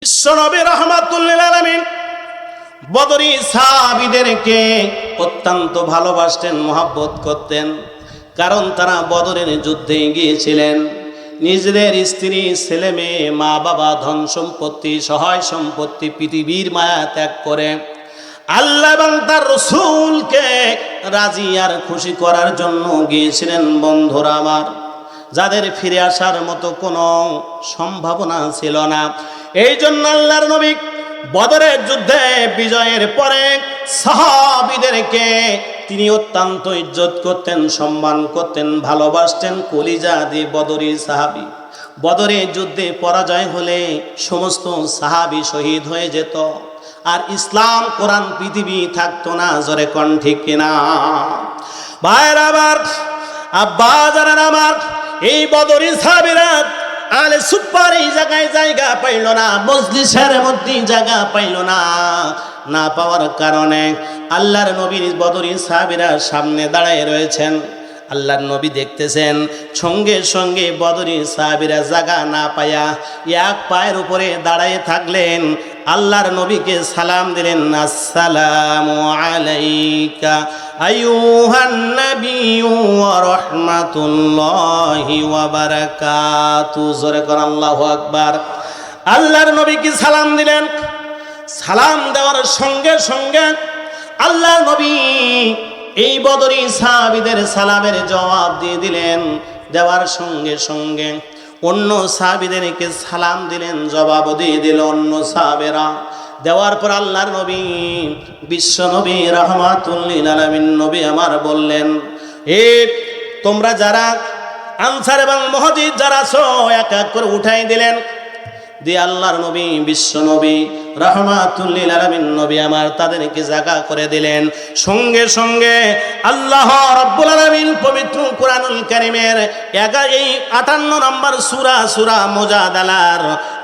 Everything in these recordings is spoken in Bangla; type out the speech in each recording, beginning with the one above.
বিশ্বনবী রাহমাতুল লিল আলামিন বদরি সাহাবীদেরকে অত্যন্ত ভালোবাসতেন, মহব্বত করতেন। কারণ তারা বদরের যুদ্ধে গিয়েছিলেন। নিজেদের স্ত্রী, ছেলে মেয়ে, মা বাবা, ধন সম্পত্তি, সহায় সম্পত্তি, পৃথিবীর মায়া ত্যাগ করে আল্লাহ এবং তার রাসূলকে রাজি আর খুশি করার জন্য গিয়েছিলেন। বন্ধুরা আমার, যাদের ফিরে আসার মতো কোনো সম্ভাবনা ছিল না। এই জন্য আল্লাহর নবী বদরের যুদ্ধে বিজয়ের পরে সাহাবীদেরকে তিনি অত্যন্ত ইজ্জত করতেন, সম্মান করতেন, ভালোবাসতেন। কলিজা দিয়ে বদরি সাহাবী। বদরের যুদ্ধে পরাজয় হলে সমস্ত সাহাবী শহীদ হয়ে যেত, আর ইসলাম, কোরআন, পৃথিবী থাকতো না। জোরে কোন ঠিক কিনা? ভাইয়ের আমার, আব্বা জানেন আমার, এই বদরি সাহাবীরা আলে সুপার এই জায়গায় জায়গা পাইল না, মজলিসের মধ্যে জায়গা পাইল না। না পাওয়ার কারণে আল্লাহর নবীর বদরি সাহাবীরা সামনে দাঁড়ায় রয়েছেন। আল্লাহর নবী দেখতেছেন, সঙ্গে সঙ্গে বদরি সাহাবীরা জায়গা না পায়া এক পায়ের উপরে দাঁড়ায় থাকলেন। আল্লাহর নবীকে সালাম দিলেন, আসসালামু আলাইকা আইয়ুহান নাবিয়্যু ওয়া রাহমাতুল্লাহি ওয়া বারাকাতুহু। জোরে করে আল্লাহু আকবার। আল্লাহর নবীকে সালাম দিলেন। সালাম দেওয়ার সঙ্গে সঙ্গে আল্লাহর নবী এই বদরি সাহাবীদের সালামের জবাব দিয়ে দিলেন। দেওয়ার সঙ্গে সঙ্গে অন্য সাহাবীদেরকে সালাম দিলেন, জবাব দিয়ে দিল অন্য সাহাবেরা। দেওয়ার পর আল্লাহর নবী, বিশ্ব নবী রাহমাতুল লিল আলামিন নবী আমার বললেন, এ তোমরা যারা আনসার এবং মুহাজির যারা আছো, এক এক করে উঠাই দিলেন। দিয়ে আল্লাহর নবী, বিশ্ব নবী রাহমাতুল লিল আলামিন নবী আমার তাদেরকে জায়গা করে দিলেন। সঙ্গে সঙ্গে আল্লাহ রাব্বুল আলামিন পবিত্র কুরআনুল কারীমের 58 নম্বর সূরা মুজাদালার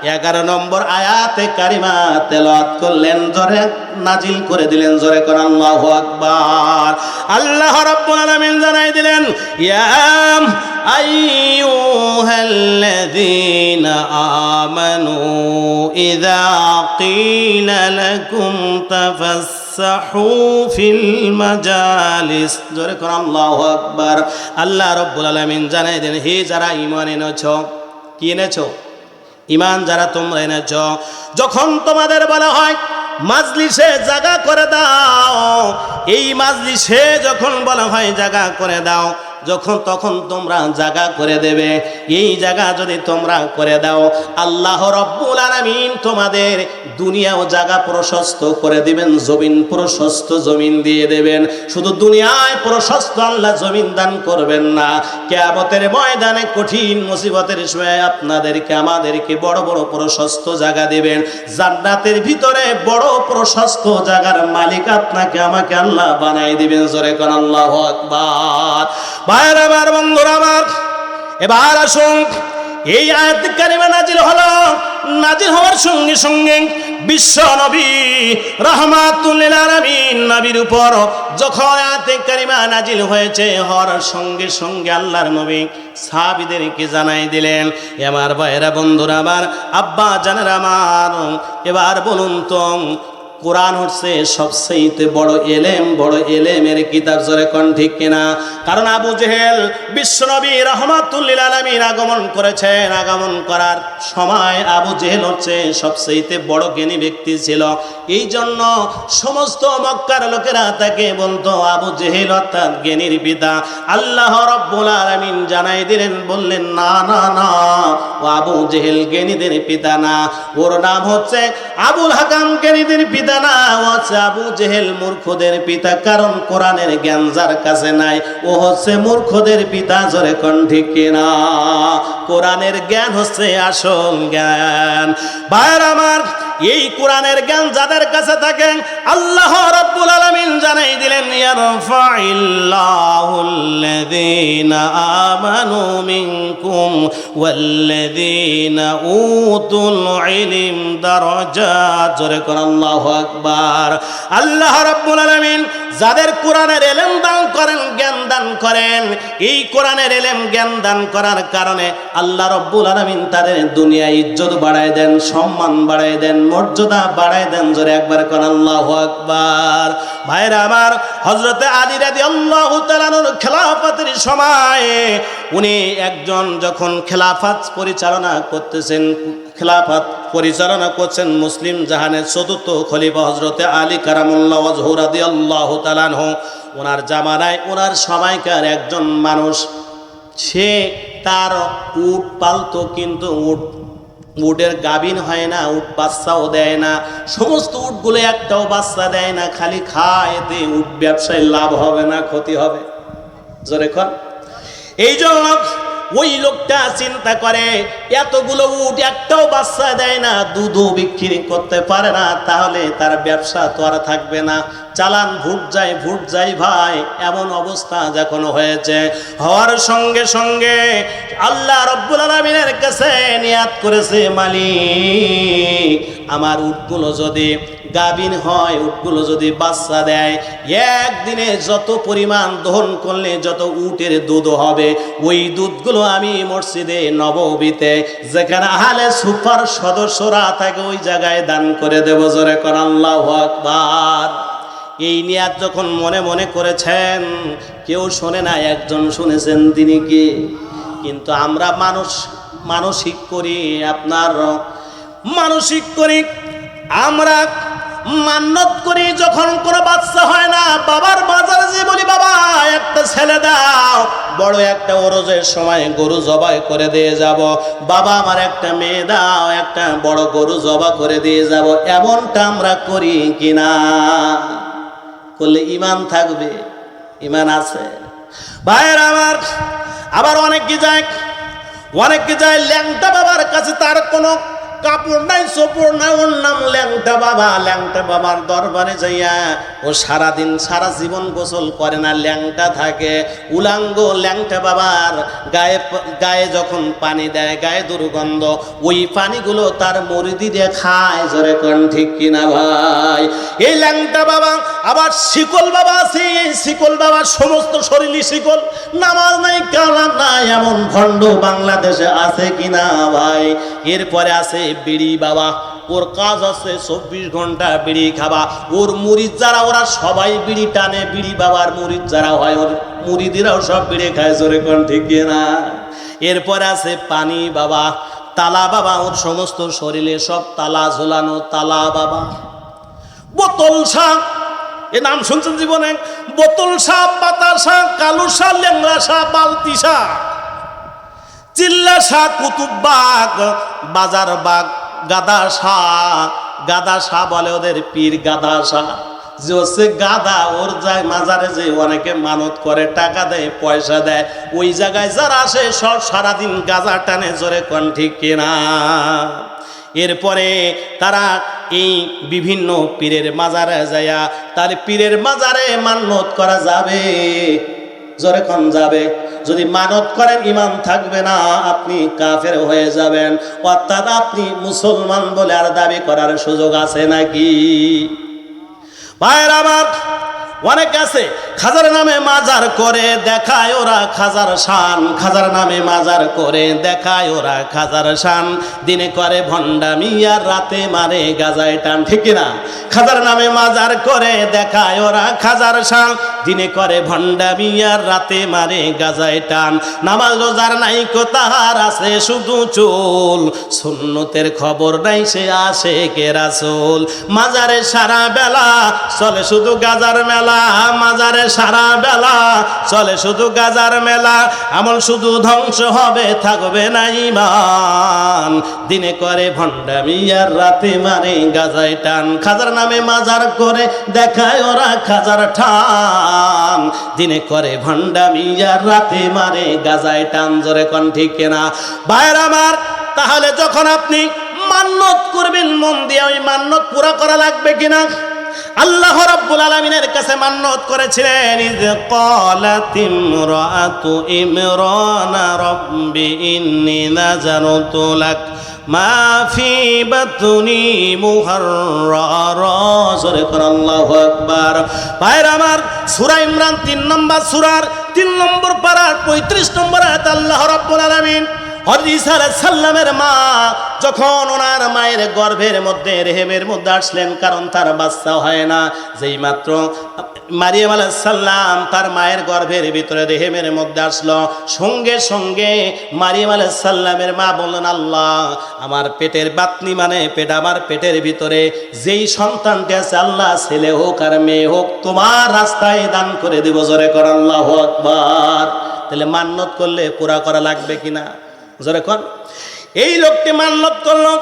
11 নম্বর আয়াতে কারিমা তেলাওয়াত করলেন, জোরে নাজিল করে দিলেন। জোরে কোন আল্লাহু আকবার। আল্লাহ রাব্বুল আলামিন জানাই দিলেন, ইয়া আইয়ুহাল্লাযীনা আমানু ইযা কিলা লাকুম তাফাসসাহু ফিল মাজালিস। জোরে কোন আল্লাহু আকবার। আল্লাহ রাব্বুল আলামিন জানাই দেন, হে যারা ঈমান এনেছো। কি এনেছো? ঈমান যারা তোমরা এনেছো, যখন তোমাদের বলা হয় মাজলিসে জায়গা করে দাও, এই মাজলিসে যখন বলা হয় জায়গা করে দাও, তখন তোমরা জায়গা করে দেবে। এই জায়গা যদি তোমরা করে দাও, আল্লাহ রাব্বুল আলামিন তোমাদের দুনিয়াও জায়গা প্রশস্ত করে দিবেন, জমিন প্রশস্ত জমিন দিয়ে দেবেন। শুধু দুনিয়ায় প্রশস্ত আল্লাহ জমিন দান করবেন না, কিয়ামতের ময়দানে কঠিন মুসিবতের সময় আপনাদেরকে আমাদেরকে বড় বড় প্রশস্ত জায়গা দিবেন। জান্নাতের ভিতরে বড় প্রশস্ত জায়গার মালিক আপনাকে আমাকে আল্লাহ বানাই দিবেন। জোরে কোন আল্লাহু আকবার। ভাইরা আমার, বন্ধুরা আমার, এবার আসুন, এই আয়াত কারিমা নাজিল হলো। নাজিল হওয়ার সঙ্গে সঙ্গে বিশ্ব নবী রাহমাতুল লিল আলামিন নবীর উপর যখন আয়াত কারিমা নাজিল হয়েছে, হওয়ার সঙ্গে সঙ্গে আল্লাহর নবী সাহাবীদেরকে জানাই দিলেন, আমার ভাইরা, বন্ধুরা আমার, আব্বা জানেরা আমার, এবার বলুন তো, কোরআন হচ্ছে সবচেয়ে বড় এলেম, বড় এলেমের কিতাব। জোরে কোন ঠিক কিনা? কারণ আবু জেহেল বিশ্বনবী রাহমাতুল লিল আলামিন আগমন করেছেন। আগমন করার সময় আবু জেহেল হচ্ছে সবচেয়ে বড় জ্ঞানী ব্যক্তি ছিল। এই জন্য সমস্ত মক্কার লোকেরা তাকে বলতো আবু জেহেল, অর্থাৎ জ্ঞানীর পিতা। আল্লাহ রাব্বুল আলামিন জানাই দিলেন, বললেন, না না না, ও আবু জেহেল জ্ঞানীদের পিতা না, ওর নাম হচ্ছে আবুল হাকাম, জ্ঞানীদের পিতা না, ও হচ্ছে আবু জেহেল, মূর্খদের পিতা। কারণ কোরআনের জ্ঞান যার কাছে নাই, ও হচ্ছে মূর্খদের পিতা। জোরে কোন ঠিক কিনা? কোরআনের জ্ঞান হচ্ছে আসল জ্ঞান। ভাইয়ের আমার, এই কোরআনের জ্ঞান যাদের কাছে থাকে, আল্লাহ রাব্বুল আলামিন জানাই দিলেন, ইয়ারফাইল্লাহুল্লাযীনা আমানু মিনকুম ওয়াল্লাযীনা উতুল ইলম দারাজাত। জোরে কোন আল্লাহু আকবার। আল্লাহ রাব্বুল আলামিন যাদের কোরআনের ইলম দান করেন, জ্ঞান দান করেন। এই কোরআনের ইলম জ্ঞান দান করার কারণে আল্লাহ রাব্বুল আলামিন তাদের দুনিয়ায় ইজ্জত বাড়ায় দেন, সম্মান বাড়ায় দেন, মর্যাদা বাড়ায় দেন। জোরে একবার কোন আল্লাহু আকবার। ভাইরা আমার, হযরতে আলী রাদিয়াল্লাহু তাআলা আনহুর খেলাফতের সময় উনি একজন যখন খেলাফত পরিচালনা করতেছেন, খেলাফত পরিচালনা করছেন মুসলিম জাহানের চতুর্থ খলিফা হযরতে আলী কারামুল্লাহ ওয়াজহু রাদিয়াল্লাহু তাআলা আনহু। ওনার জামানায় ওনার সময়কার একজন মানুষ, সে তার উট পালতো, কিন্তু উটের গাভিন হয় না, উট বাচ্চাও দেয় না। সমস্ত উটগুলো একটাও বাচ্চা দেয় না, খালি খায়। এতে উট ব্যবসায় লাভ হবে না ক্ষতি হবে? জোরে কর। এই জন্য ওই লোকটা চিন্তা করে, এতগুলো উট একটাও বাচ্চা দেয় না, দুধও বিক্রি করতে পারে না, তাহলে তার ব্যবসা তো আর থাকবে না। চালান ভুট যায় ভাই। এমন অবস্থা যখন হয়েছে, হওয়ার সঙ্গে সঙ্গে আল্লাহ রাব্বুল আলামিনের কাছে নিয়াত করেছে, মালিক আমার উটগুলো যদি গাভিন হয়, উটগুলো যদি বাচ্চা দেয়, একদিনে যত পরিমাণ দহন করলে যত উটের দুধ হবে, ওই দুধগুলো আমি মসজিদে নববীতে যেখানে আহলে সুপার সদস্যরা থাকে ওই জায়গায় দান করে দেব। জোরে কর আল্লাহু আকবার। এই নিয়াত যখন মনে মনে করেছেন, কেউ শোনে না, একজন শুনেছেন, তিনি কি? কিন্তু আমরা মানসিক করি, আপনার মানসিক করি, আমরা মান্নত করি। যখন কোনো বাচ্চা হয় না, বাবার বাজারে যে বলি, বাবা একটা ছেলে দাও, বড় একটা ওরজের সময় গরু জবাই করে দিয়ে যাব। বাবা আমার একটা মেয়ে দাও, একটা বড় গরু জবাই করে দিয়ে যাব। এমনটা আমরা করি কিনা? করলে ইমান থাকবে, ইমান আছে ভাইয়ের আমার। আবার অনেকে যায় ল্যাংটা বাবার কাছে, তার কোনো কাপড় নাই, চোপড় নাই, ওর নাম ল্যাংটা বাবা। ল্যাংটা বাবার দরবারে যাইয়া ও সারাদিন সারা জীবন গোসল করে না, ল্যাংটা থাকে, উলাঙ্গ। ল্যাংটা বাবার গায়ে যখন পানি দেয়, গায়ে দুর্গন্ধ, ওই পানিগুলো তার মুরিদি দিয়ে খায়। জোরে কোন ঠিক কিনা ভাই? এই ল্যাংটা বাবা। আবার শিকল বাবা আছে, এই শিকল বাবার সমস্ত শরীরই শিকল, নামাজ নাই, কালাম নাই, এমন ভণ্ড বাংলাদেশে আছে কিনা ভাই? এরপরে আছে বিড়ি বাবা, ওর কাজ আছে 24 ঘন্টা বিড়ি খাওয়া। ওর মুরিদ যারা, ওরা সবাই বিড়ি টানে। বিড়ি বাবার মুরিদ যারা হয়, ওর মুরিদিরাও সব বিড়ি খায়। জোরে কোন ঠিক না? এরপর আছে পানি বাবা, তালা বাবা, ওর সমস্ত শরীরে সব তালা ঝোলানো, তালা বাবা। বোতল শাহ, এ নাম শুনছেন জীবনে? বোতল শাহ, পাতা শাহ, কালু শাহ, লেংরা শাহ, বালতি শাহ, চিল্লা শাহ, কুতুব বাগ, বাজার বাগ, গাদা শাহ। গাদা শাহ বলে ওদের পীর, গাদা শাহ যে হচ্ছে গাদা। ওর যায় মাজারে যে অনেকে মানত করে, টাকা দেয়, পয়সা দেয়, ওই জায়গায় যারা আসে সব সারাদিন গাঁজা টানে। জোরে কোন ঠিক কিনা? এরপরে তারা এই বিভিন্ন পীরের মাজারে যায়া, তার পীরের মাজারে মান্নত করা যাবে? জোরে কোন যাবে? যদি মানত করেন, ইমান থাকবে না, আপনি কাফের হয়ে যাবেন। অর্থাৎ আপনি মুসলমান বলে আর দাবি করার সুযোগ আছে নাকি? ভাইয়ের আমার, অনেক আছে খাজার নামে মাজার করে দেখায় ওরা খাজার শান। খাজার নামে মাজার করে দেখায় ওরা খাজার শান। দিনে করে ভণ্ডামি আর রাতে মারে গাজায় টান। ঠিক না? খাজার নামে মাজার করে দেখায় ওরা খাজার শান। দিনে করে ভণ্ডামি আর রাতে মারে গাজায় টান। নামাজ রোজার নাই তাহার আছে শুধু চুল। সুন্নতের খবর নাই, সে আসে কে রাসূল। মাজারে সারা বেলা চলে শুধু গাজার মেলা। মাজারে সারা বেলা চলে শুধু গাজার মেলা। আমল শুধু ধ্বংস হবে, থাকবে না ঈমান। দিনে করে ভণ্ডামি আর রাতে মারে গাজায় টান। খাজার নামে মাজার করে দেখায় ওরা খাজার ঠান। দিনে করে ভণ্ডামি আর রাতে মারে গাজায় টান। জোরে কোন ঠিক কিনা ভাইয়ের আমার? তাহলে যখন আপনি মান্নত করবেন, মন দিয়ে ওই মান্নত পুরা করা লাগবে কিনা? আল্লাহ রাব্বুল আলামিনের কাছে মান্নত করেছিলেন, ইয ক্বালাত ইমরাতু ইমরান রাব্বি ইন্নী নাযারতু লাক মা ফি বাতনি মুহাররারা। জোরে করে আল্লাহু আকবার। ভাইরা আমার, সূরা ইমরান 3 নম্বর সূরার 3 নম্বর পারার 35 নম্বর আয়াত আল্লাহ রাব্বুল আলামিন হযরত ঈসা আলাইহিস সালামের মা যখন ওনার মায়ের গর্ভের মধ্যে রেহেমের মধ্যে আসলেন, কারণ তার বাচ্চা হয় না, যেই মাত্র মারিয়াম আলাইহিস সালাম তার মায়ের গর্ভের ভিতরে রেহেমের মধ্যে আসলো, সঙ্গে সঙ্গে মারিয়াম আলাইহিস সালামের মা বললেন, আল্লাহ আমার পেটের বাতনি মানে পেট, আমার পেটের ভিতরে যেই সন্তানটি আছে, আল্লাহ ছেলে হোক আর মেয়ে হোক তোমার রাস্তায় দান করে দেব। জোরে কর আল্লাহু আকবার। তাহলে মান্নত করলে পুরা করা লাগবে কিনা? জোরে কর। এই লোকটি মান্নত করলো,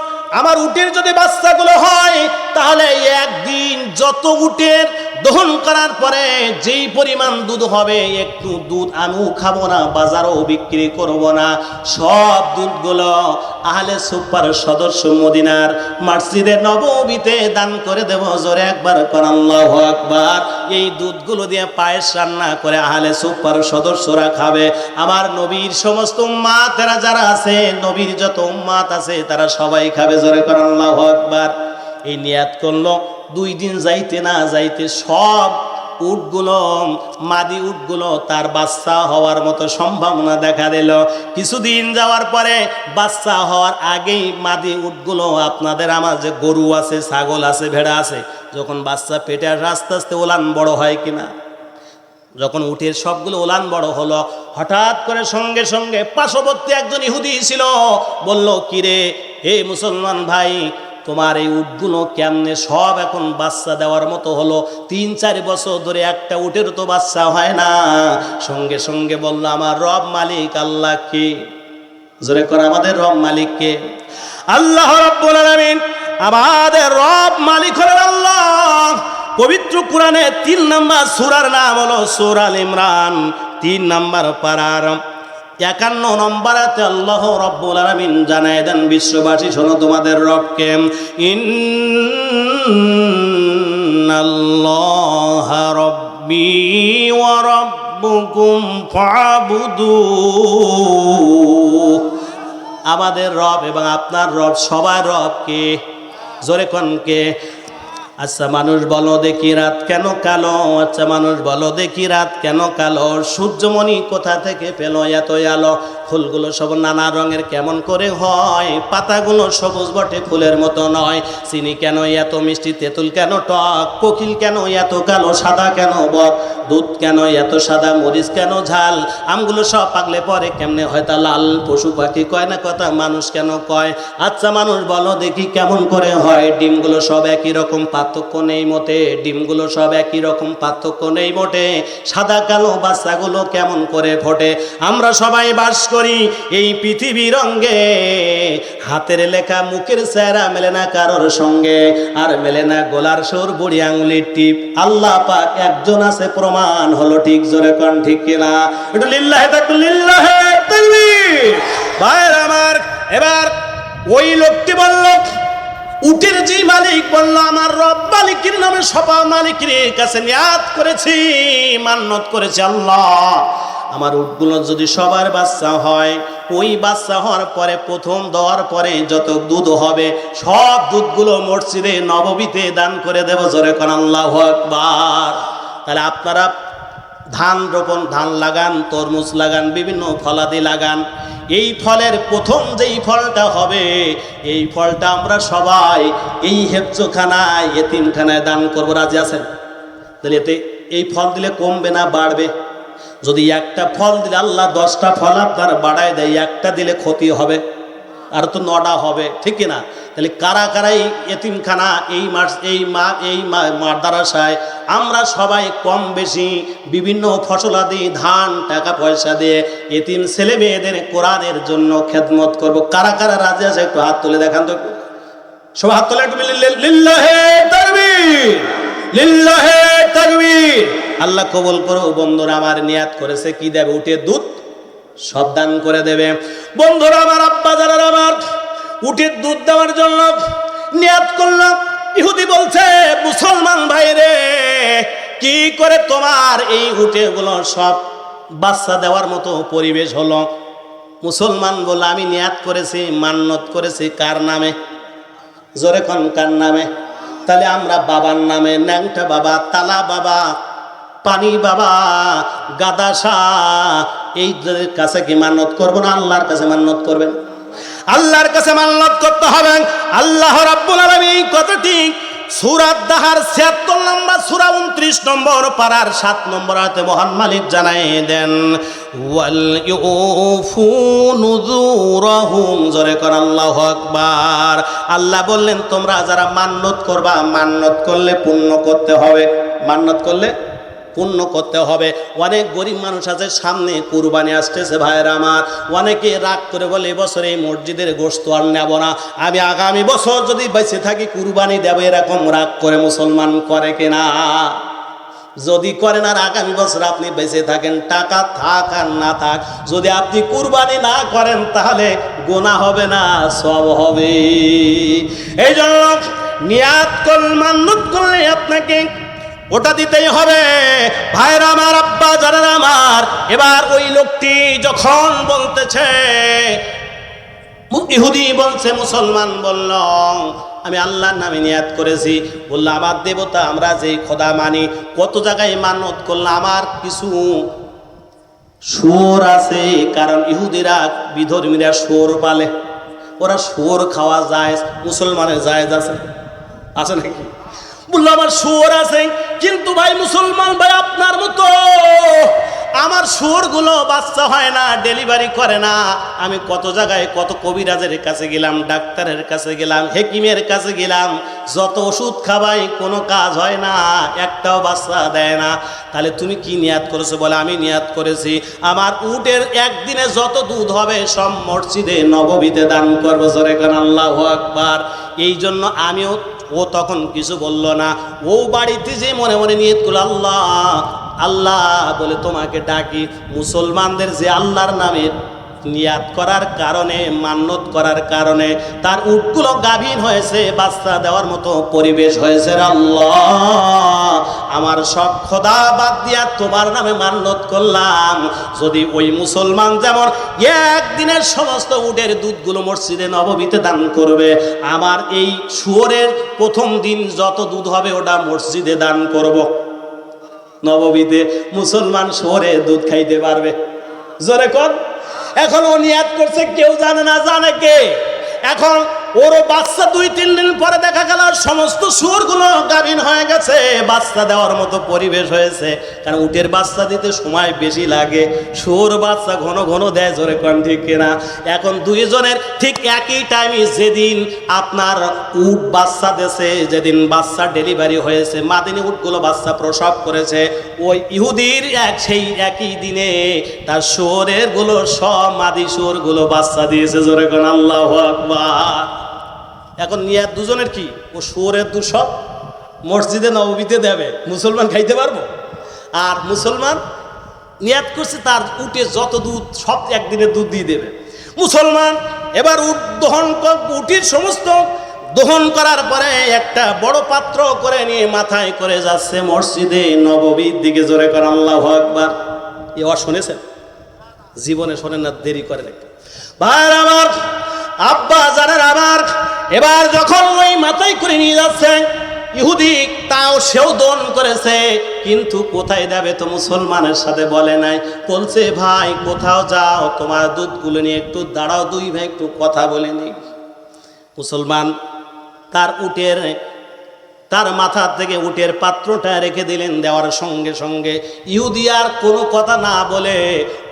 আমার উটের যদি বাচ্চাগুলো হয় তাহলে একদিন যত উটের দহন করার পরে যেই পরিমাণ দুধ হবে, একটু দুধ আমিও খাবো না, বাজারও বিক্রি করব না, সব দুধগুলো আহলে সুফার সদস্য মদিনার মসজিদে নববীতে দান করে দেব। জোরে একবার কর আল্লাহু আকবার। এই দুধগুলো দিয়ে পায়েস রান্না করে আহলে সুফার সদস্যরা খাবে। আমার নবীর সমস্ত উম্মাতেরা যারা আছে, নবীর যত উম্মাত আছে তারা সবাই খাবে। জোরে কর আল্লাহু আকবার। এই নিয়াত করলো, 2 দিন যাইতে না যাইতে সব উটগুলো, মাদি উটগুলো তার বাচ্চা হওয়ার মতো সম্ভাবনা দেখা দিল। কিছুদিন যাওয়ার পরে বাচ্চা হওয়ার আগেই মাদি উটগুলো, আপনাদের আমার যে গরু আছে, ছাগল আছে, ভেড়া আছে, যখন বাচ্চা পেটে আসে আস্তে আস্তে ওলান বড় হয় কিনা, যখন উটের সবগুলো ওলান বড় হলো, হঠাৎ করে সঙ্গে সঙ্গে পার্শ্ববর্তী একজন ইহুদি ছিল, বলল, কিরে হে মুসলমান ভাই, তোমার এই উটগুলো কেমনে সব এখন বাচ্চা দেওয়ার মতো হলো? 3-4 বছর ধরে একটা উটের তো বাচ্চা হয় না। সঙ্গে সঙ্গে বলল, আমার রব মালিক আল্লাহ কে? জোরে করে, আমাদের রব মালিক কে? আল্লাহ রাব্বুল আলামিন। আমাদের রব মালিক হলেন আল্লাহ। পবিত্র কোরআনে 3 নম্বর সূরার নাম হলো সূরা আল ইমরান, 3 নম্বর পারার 51 নম্বরাতে আল্লাহ রাব্বুল আলামিন জানায় দেন, বিশ্ববাসী শোনো তোমাদের রবকে, ইন্নাল্লাহা রাব্বি ওয়া রাব্বুকুম ফাবুদু। আমাদের রব এবং আপনার রব, সবার রব কে? জোরে কোন কে? আচ্ছা মানুষ বলো দেখি রাত কেন কালো? আচ্ছা মানুষ বলো দেখি রাত কেন কালো? সূর্যমণি কোথা থেকে পেল এত আলো? ফুলগুলো সব নানা রঙের কেমন করে হয়? পাতাগুলো সবুজ বটে ফুলের মতো নয়। চিনি কেন এত মিষ্টি? তেঁতুল কেন টক? কোকিল কেন এত কালো? সাদা কেন বক? দুধ কেন এত সাদা? মরিচ কেন ঝাল? আমগুলো সব পাকলে পরে কেমনে হয় তা লাল? পশু পাখি কয় না কথা, মানুষ কেন কয়? আচ্ছা মানুষ বলো দেখি কেমন করে হয়? ডিমগুলো সব একই রকম, পার্থক্য নেই মোটে। ডিমগুলো সব একই রকম, পার্থক্য নেই মোটে। সাদা কালো বাচ্চাগুলো কেমন করে ফোটে? আমরা সবাই বাস করি এই পৃথিবীর রঙে, হাতের লেখা মুখের চেহারা মেলে না কারোর সঙ্গে, আর মেলে না গলার সুর, বুড়ি আঙুলির টিপ। আল্লাহ পাক একজন আছে, প্রমাণ হলো ঠিক। জোরে কোন ঠিক কিনা? একটু লিল্লাহে তাকবীর, লিল্লাহে তাকবীর। ভাইরা আমার, এবার ওই লোকটি বলল, উটের যে মালিক বলল, আমার রব মালিকের নামে সপা মালিকের কাছে নিয়াত করেছি, মান্নত করেছি, আল্লাহ আমার উটগুলো যদি সবার বাচ্চা হয়, ওই বাচ্চা হওয়ার পরে প্রথম দেওয়ার পরে যত দুধ হবে সব দুধগুলো মসজিদে নববীতে দান করে দেব। জোরে কোন আল্লাহু আকবার। তাহলে আপনারা ধান রোপণ, ধান লাগান, তরমুজ লাগান, বিভিন্ন ফলাদি লাগান, এই ফলের প্রথম যেই ফলটা হবে, এই ফলটা আমরা সবাই এই হেফজখানায়, এতিমখানায় দান করবো। রাজি আছেন? তাহলে এতে এই ফল দিলে কমবে না বাড়বে? যদি একটা ফল দিলে আল্লাহ 10টা ফল আপনার বাড়ায় দেয়, একটা দিলে ক্ষতি হবে, আর তো 9টা হবে, ঠিক কিনা? তাহলে কারা কারা এই এতিমখানা, এই মাদ্রাসায় আমরা সবাই কম বেশি বিভিন্ন ফসলাদি, ধান, টাকা পয়সা দিয়ে এতিম ছেলে মেয়েদের কোরআনের জন্য খেদমত করব। কারা কারা রাজি আছে? একটু হাত তুলে দেখান তো, সবাই হাত তুলে একটু। লিল্লাহে তাকবীর, লিল্লাহে তাকবীর। আল্লাহ কবুল করো। বন্ধুরা আমার নিয়াত করেছে কি দেবে? উটের দুধ সব দান করে দেবে। বন্ধুরা আমার, আব্বা যারা আমার উটের দুধ দেওয়ার জন্য নিয়াত করলাম। ইহুদি বলছে, মুসলমান ভাইরে, কি করে তোমার এই উটেগুলো সব বাচ্চা দেওয়ার মতো পরিবেশ হলো? মুসলমান বলে, আমি নিয়াত করেছি, মান্নত করেছি। কার নামে? জোরে কোন কার নামে? তাহলে আমরা বাবার নামে, ন্যাংটা বাবা, তালা বাবা, পানি বাবা, গাদা শাহ, এই কাছে কি মান্নত করবো না আল্লাহর কাছে মান্নত করবেন? আল্লাহর কাছে মান্নত করতে হবে। আল্লাহ রাব্বুল আলামিন এই কথাটি সূরা দাহার ৭৬ নম্বর সূরা ২৯ নম্বর পারার ৭ নম্বর আয়াতে মহান মালিক জানায় দেন, ওয়াল ইউফু নুযুরহুম, জোরে কর আল্লাহু আকবার। আল্লাহ বললেন তোমরা যারা মান্নত করবা, মান্নত করলে পূর্ণ করতে হবে, মান্নত করলে পূর্ণ করতে হবে। অনেক গরিব মানুষ আছে, সামনে কুরবানি আসতেছে ভাইয়েরা আমার, অনেকে রাগ করে বলে এবছর এই মসজিদের গোশত আর নেব না, আমি আগামী বছর যদি বেঁচে থাকি কুরবানি দেব, এরকম রাগ করে মুসলমান করে কিনা? যদি করেন আর আগামী বছর আপনি বেঁচে থাকেন, টাকা থাক আর না থাক, যদি আপনি কুরবানি না করেন তাহলে গুনাহ হবে না, সওয়াব হবে। এই জন্য নিয়াত করলে, মান্নত করলে আপনাকে ওটা দিতেই হবে ভাইরা আমার, আব্বা জানেন আমার। এবার ওই লোকটি যখন বলতেছে, ইহুদি বলছে, মুসলমান বলল আমি আল্লাহর নামে নিয়াত করেছি, বললো আমার দেবতা, আমরা যে খোদা মানি, কত জায়গায় মানত করলাম, আমার কিছু শুয়োর আছে, কারণ ইহুদিরা বিধর্মীরা শুয়োর পালে, ওরা শুয়োর খাওয়া যায়, মুসলমানের জায়েজ আছে, আছে নাকি? বললো আমার শুয়োর আছে, কিন্তু ভাই মুসলমান ভাই আপনার মতো আমার শুয়োরগুলো বাচ্চা হয় না, ডেলিভারি করে না। আমি কত জায়গায়, কত কবিরাজের কাছে গেলাম, ডাক্তারের কাছে গেলাম, হেকিমের কাছে গেলাম, যত ওষুধ খাবাই কোনো কাজ হয় না, একটাও বাচ্চা দেয় না। তাহলে তুমি কি নিয়াত করেছো? বলে আমি নিয়াত করেছি আমার উটের একদিনে যত দুধ হবে সব মসজিদে নববীতে দান করবো, জোরে করে আল্লাহু আকবার। এই জন্য আমিও, ও তখন কিছু বলল না, ও বাড়িতে যে মনে মনে নিয়ত করল আল্লাহ আল্লাহ বলে তোমাকে ডাকি। মুসলমানদের যে আল্লাহর নামে নিয়াত করার কারণে, মান্নত করার কারণে তার উটগুলো গাভীন হয়েছে, বাচ্চা দেওয়ার মতো পরিবেশ হয়েছে। আল্লাহ আমার সব খোদা বাদ দিয়া তোমার নামে মান্নত করলাম, যদি ওই মুসলমান যেমন একদিনের সমস্ত উটের দুধগুলো মসজিদে নববীতে দান করবে, আমার এই শুয়োরের প্রথম দিন যত দুধ হবে ওটা মসজিদে দান করব। নববীতে মুসলমান শুয়োরের দুধ খাইতে পারবে, জোরে কর। এখন ও নিয়াত করছে, কেউ জানে না, জানে কে? এখন ওরও বাচ্চা 2-3 দিন পরে দেখা গেল সমস্ত শুয়োরগুলো গাভীন হয়ে গেছে, বাচ্চা দেওয়ার মতো পরিবেশ হয়েছে। কারণ উটের বাচ্চা দিতে সময় বেশি লাগে, শুয়োর বাচ্চা ঘন ঘন দেয়, জোরে কোন ঠিক কিনা? এখন দুইজনের ঠিক একই টাইমে, যেদিন আপনার উট বাচ্চা দেছে, যেদিন বাচ্চা ডেলিভারি হয়েছে, মাদিনী উটগুলো বাচ্চা প্রসব করেছে, ওই ইহুদির সেই একই দিনে তার শুয়োরের গুলো, সব মাদি শুয়োরগুলো বাচ্চা দিয়েছে, জোরে কোন আল্লাহু আকবার। এখন নিয়াত দুজনের কি? ও শুয়োরের দুধ সব মসজিদে নববীতে দেবে, মুসলমান খাইতে পারবো। আর মুসলমান নিয়াত করছে তার উটে যত দুধ সব একদিনের দুধ দিয়ে দেবে। মুসলমান এবার উট দহন, উটির সমস্ত দহন করার পরে একটা বড় পাত্র করে নিয়ে মাথায় করে যাচ্ছে মসজিদে নববীর দিকে, জোরে কর আল্লাহু আকবার। এ শুনেছেন? জীবনে শোনেন না, দেরি করেন একটু ভাই আমার, আব্বা জানেন আমার। এবার যখন ওই মাথায় করে নিয়ে যাচ্ছে ইহুদি, তাও সেও দন করেছে, কিন্তু কোথায় যাবে তো মুসলমানের সাথে বলে নাই। বলছে ভাই কোথাও যাও, তোমার দুধগুলো নিয়ে একটু দাঁড়াও, দুই ভাই একটু কথা বলে নি। মুসলমান তার উটের, তার মাথা থেকে উটের পাত্রটা রেখে দিলেন, দেওয়ার সঙ্গে সঙ্গে ইহুদি আর কোনো কথা না বলে